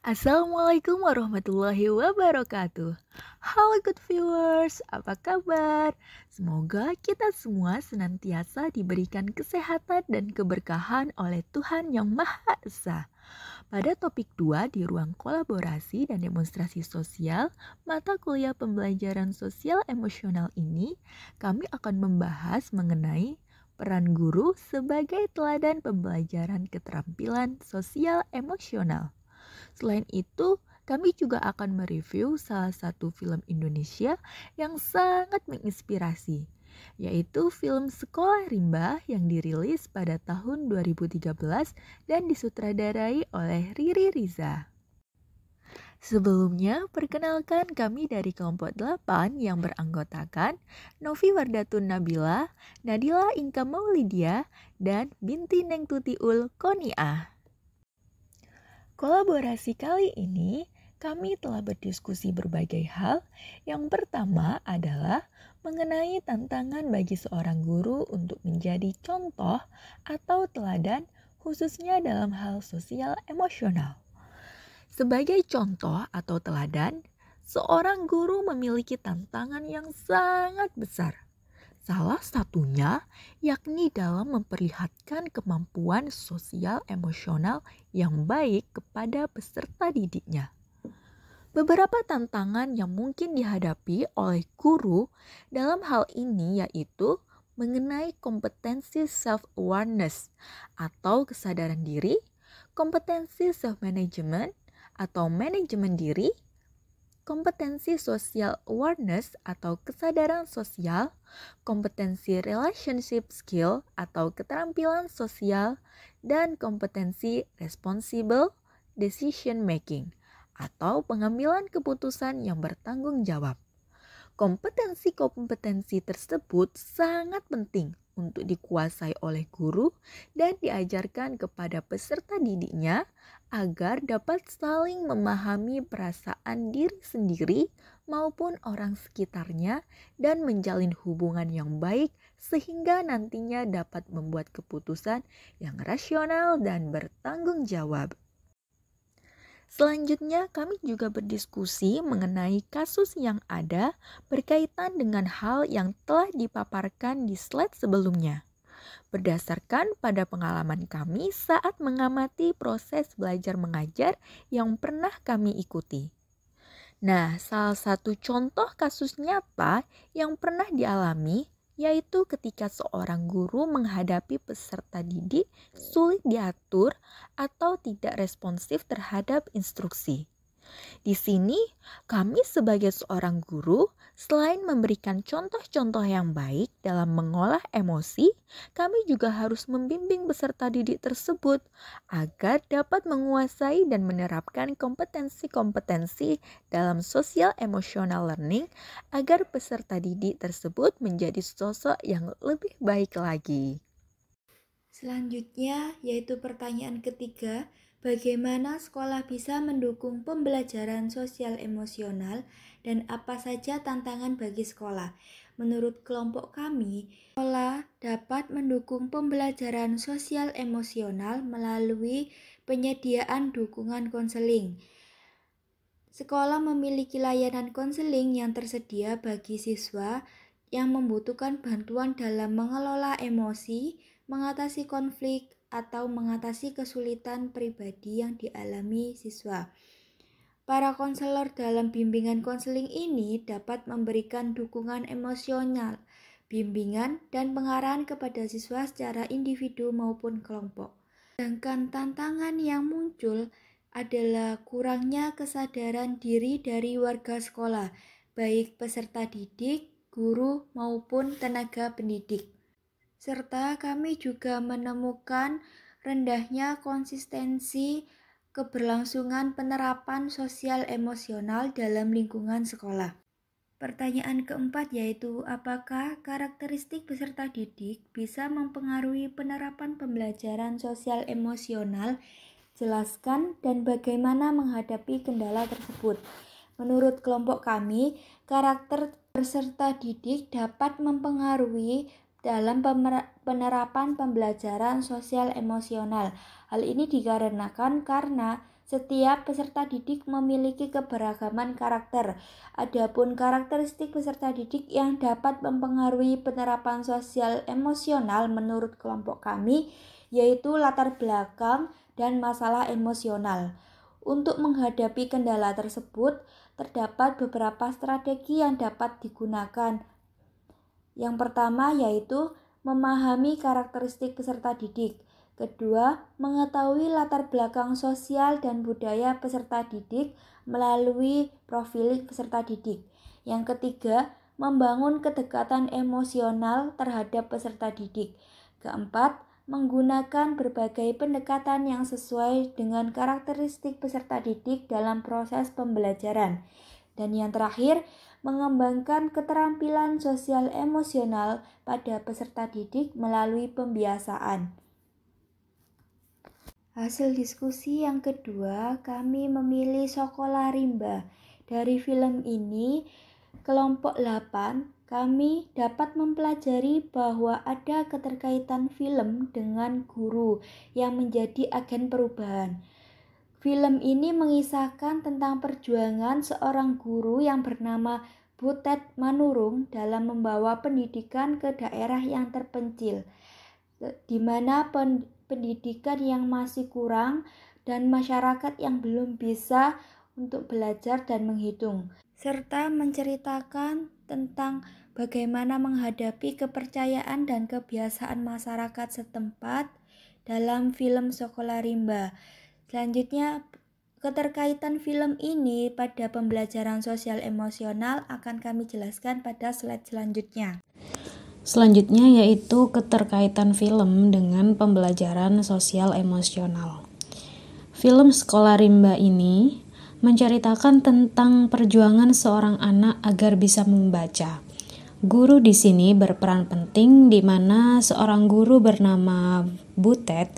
Assalamualaikum warahmatullahi wabarakatuh. Halo good viewers, apa kabar? Semoga kita semua senantiasa diberikan kesehatan dan keberkahan oleh Tuhan Yang Maha Esa. Pada topik 2 di ruang kolaborasi dan demonstrasi sosial, mata kuliah pembelajaran sosial emosional ini, kami akan membahas mengenai peran guru sebagai teladan pembelajaran keterampilan sosial emosional. Selain itu, kami juga akan mereview salah satu film Indonesia yang sangat menginspirasi, yaitu film Sekolah Rimba yang dirilis pada tahun 2013 dan disutradarai oleh Riri Riza. Sebelumnya, perkenalkan kami dari kelompok 8 yang beranggotakan Novi Wardatun Nabila, Nadila Inka Maulidia, dan Binti Neng Tutiul Koniah. Kolaborasi kali ini, kami telah berdiskusi berbagai hal. Yang pertama adalah mengenai tantangan bagi seorang guru untuk menjadi contoh atau teladan khususnya dalam hal sosial emosional. Sebagai contoh atau teladan, seorang guru memiliki tantangan yang sangat besar. Salah satunya yakni dalam memperlihatkan kemampuan sosial emosional yang baik kepada peserta didiknya. Beberapa tantangan yang mungkin dihadapi oleh guru dalam hal ini yaitu mengenai kompetensi self-awareness atau kesadaran diri, kompetensi self-management atau manajemen diri, kompetensi social awareness atau kesadaran sosial, kompetensi relationship skill atau keterampilan sosial, dan kompetensi responsible decision making atau pengambilan keputusan yang bertanggung jawab. Kompetensi-kompetensi tersebut sangat penting untuk dikuasai oleh guru dan diajarkan kepada peserta didiknya agar dapat saling memahami perasaan diri sendiri maupun orang sekitarnya dan menjalin hubungan yang baik sehingga nantinya dapat membuat keputusan yang rasional dan bertanggung jawab. Selanjutnya, kami juga berdiskusi mengenai kasus yang ada berkaitan dengan hal yang telah dipaparkan di slide sebelumnya. Berdasarkan pada pengalaman kami saat mengamati proses belajar mengajar yang pernah kami ikuti. Nah, salah satu contoh kasus nyata yang pernah dialami yaitu ketika seorang guru menghadapi peserta didik sulit diatur atau tidak responsif terhadap instruksi. Di sini, kami sebagai seorang guru, selain memberikan contoh-contoh yang baik dalam mengolah emosi, kami juga harus membimbing peserta didik tersebut agar dapat menguasai dan menerapkan kompetensi-kompetensi dalam social emotional learning agar peserta didik tersebut menjadi sosok yang lebih baik lagi. Selanjutnya, yaitu pertanyaan ketiga, bagaimana sekolah bisa mendukung pembelajaran sosial emosional dan apa saja tantangan bagi sekolah? Menurut kelompok kami, sekolah dapat mendukung pembelajaran sosial emosional melalui penyediaan dukungan konseling. Sekolah memiliki layanan konseling yang tersedia bagi siswa yang membutuhkan bantuan dalam mengelola emosi, mengatasi konflik, atau mengatasi kesulitan pribadi yang dialami siswa. Para konselor dalam bimbingan konseling ini dapat memberikan dukungan emosional, bimbingan, dan pengarahan kepada siswa secara individu maupun kelompok. Sedangkan tantangan yang muncul adalah kurangnya kesadaran diri dari warga sekolah, baik peserta didik, guru, maupun tenaga pendidik. Serta kami juga menemukan rendahnya konsistensi keberlangsungan penerapan sosial emosional dalam lingkungan sekolah. Pertanyaan keempat yaitu apakah karakteristik peserta didik bisa mempengaruhi penerapan pembelajaran sosial emosional? Jelaskan dan bagaimana menghadapi kendala tersebut. Menurut kelompok kami, karakter peserta didik dapat mempengaruhi dalam penerapan pembelajaran sosial emosional. Hal ini dikarenakan karena Setiap peserta didik memiliki keberagaman karakter. Adapun karakteristik peserta didik yang dapat mempengaruhi penerapan sosial emosional menurut kelompok kami yaitu latar belakang dan masalah emosional. Untuk menghadapi kendala tersebut, terdapat beberapa strategi yang dapat digunakan. Yang pertama yaitu memahami karakteristik peserta didik. Kedua, mengetahui latar belakang sosial dan budaya peserta didik melalui profiling peserta didik. Yang ketiga, membangun kedekatan emosional terhadap peserta didik. Keempat, menggunakan berbagai pendekatan yang sesuai dengan karakteristik peserta didik dalam proses pembelajaran. Dan yang terakhir, mengembangkan keterampilan sosial emosional pada peserta didik melalui pembiasaan. Hasil diskusi yang kedua, kami memilih Sekolah Rimba. Dari film ini, kelompok 8, kami dapat mempelajari bahwa ada keterkaitan film dengan guru yang menjadi agen perubahan. Film ini mengisahkan tentang perjuangan seorang guru yang bernama Butet Manurung dalam membawa pendidikan ke daerah yang terpencil, di mana pendidikan yang masih kurang dan masyarakat yang belum bisa untuk belajar dan menghitung, serta menceritakan tentang bagaimana menghadapi kepercayaan dan kebiasaan masyarakat setempat dalam film Sekolah Rimba. Selanjutnya, keterkaitan film ini pada pembelajaran sosial emosional akan kami jelaskan pada slide selanjutnya. Selanjutnya yaitu keterkaitan film dengan pembelajaran sosial emosional. Film Sekolah Rimba ini menceritakan tentang perjuangan seorang anak agar bisa membaca. Guru di sini berperan penting di mana seorang guru bernama Butet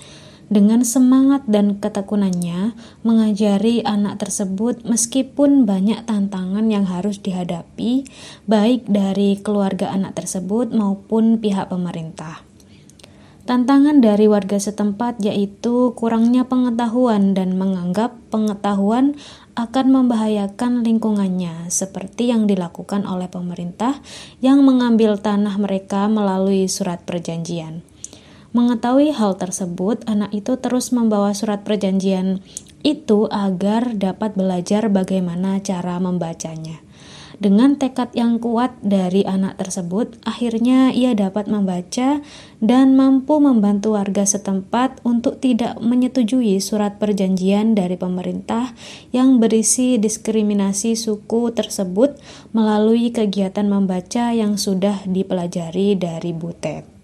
dengan semangat dan ketekunannya mengajari anak tersebut meskipun banyak tantangan yang harus dihadapi baik dari keluarga anak tersebut maupun pihak pemerintah. Tantangan dari warga setempat yaitu kurangnya pengetahuan dan menganggap pengetahuan akan membahayakan lingkungannya seperti yang dilakukan oleh pemerintah yang mengambil tanah mereka melalui surat perjanjian. Mengetahui hal tersebut, anak itu terus membawa surat perjanjian itu agar dapat belajar bagaimana cara membacanya. Dengan tekad yang kuat dari anak tersebut, akhirnya ia dapat membaca dan mampu membantu warga setempat untuk tidak menyetujui surat perjanjian dari pemerintah yang berisi diskriminasi suku tersebut melalui kegiatan membaca yang sudah dipelajari dari Butet.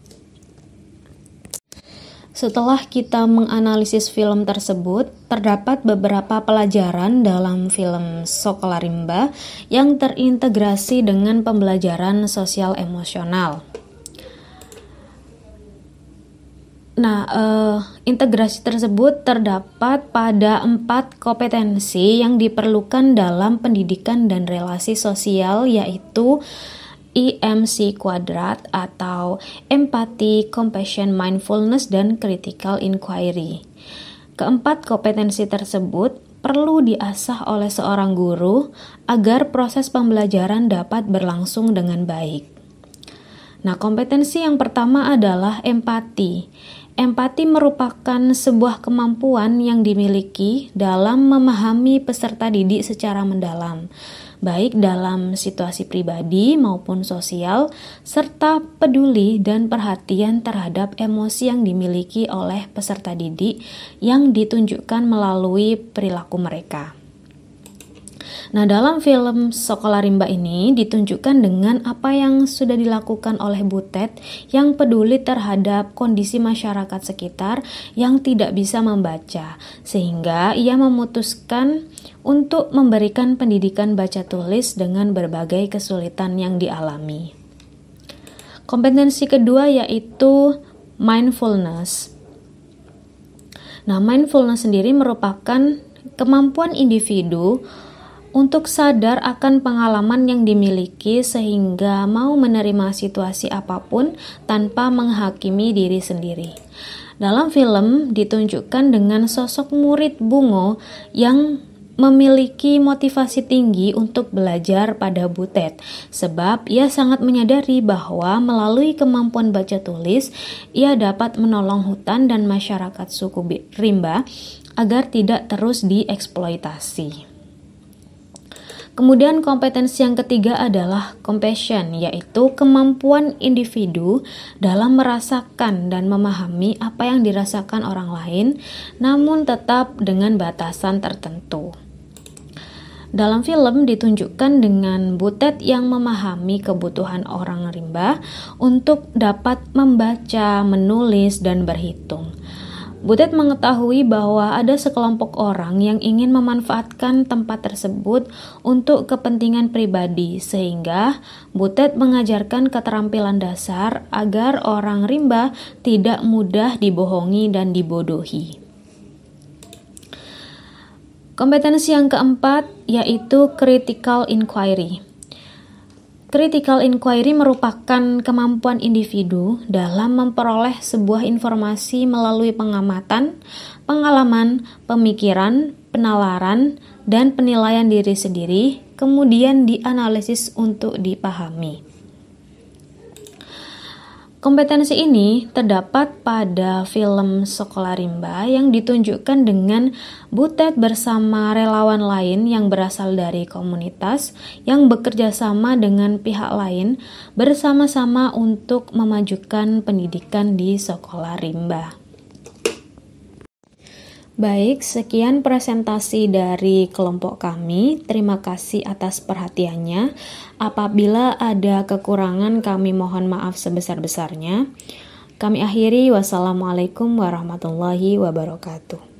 Setelah kita menganalisis film tersebut, terdapat beberapa pelajaran dalam film Sekolah Rimba yang terintegrasi dengan pembelajaran sosial emosional. Integrasi tersebut terdapat pada 4 kompetensi yang diperlukan dalam pendidikan dan relasi sosial, yaitu EMC kuadrat atau empathy, compassion, mindfulness, dan critical inquiry. Keempat kompetensi tersebut perlu diasah oleh seorang guru agar proses pembelajaran dapat berlangsung dengan baik. Kompetensi yang pertama adalah empati. Empati merupakan sebuah kemampuan yang dimiliki dalam memahami peserta didik secara mendalam, baik dalam situasi pribadi maupun sosial, serta peduli dan perhatian terhadap emosi yang dimiliki oleh peserta didik yang ditunjukkan melalui perilaku mereka. Dalam film Sekolah Rimba ini ditunjukkan dengan apa yang sudah dilakukan oleh Butet yang peduli terhadap kondisi masyarakat sekitar yang tidak bisa membaca, sehingga ia memutuskan untuk memberikan pendidikan baca tulis dengan berbagai kesulitan yang dialami. Kompetensi kedua yaitu mindfulness. Mindfulness sendiri merupakan kemampuan individu untuk sadar akan pengalaman yang dimiliki sehingga mau menerima situasi apapun tanpa menghakimi diri sendiri. Dalam film ditunjukkan dengan sosok murid Bungo yang memiliki motivasi tinggi untuk belajar pada Butet, sebab ia sangat menyadari bahwa melalui kemampuan baca tulis, ia dapat menolong hutan dan masyarakat suku rimba agar tidak terus dieksploitasi. Kemudian kompetensi yang ketiga adalah compassion, yaitu kemampuan individu dalam merasakan dan memahami apa yang dirasakan orang lain, namun tetap dengan batasan tertentu. Dalam film ditunjukkan dengan Butet yang memahami kebutuhan orang rimba untuk dapat membaca, menulis, dan berhitung. Butet mengetahui bahwa ada sekelompok orang yang ingin memanfaatkan tempat tersebut untuk kepentingan pribadi, sehingga Butet mengajarkan keterampilan dasar agar orang rimba tidak mudah dibohongi dan dibodohi. Kompetensi yang keempat yaitu critical inquiry. Critical inquiry merupakan kemampuan individu dalam memperoleh sebuah informasi melalui pengamatan, pengalaman, pemikiran, penalaran, dan penilaian diri sendiri, kemudian dianalisis untuk dipahami. Kompetensi ini terdapat pada film Sekolah Rimba yang ditunjukkan dengan Butet bersama relawan lain yang berasal dari komunitas yang bekerja sama dengan pihak lain bersama-sama untuk memajukan pendidikan di Sekolah Rimba. Baik, sekian presentasi dari kelompok kami. Terima kasih atas perhatiannya. Apabila ada kekurangan, kami mohon maaf sebesar-besarnya. Kami akhiri, wassalamualaikum warahmatullahi wabarakatuh.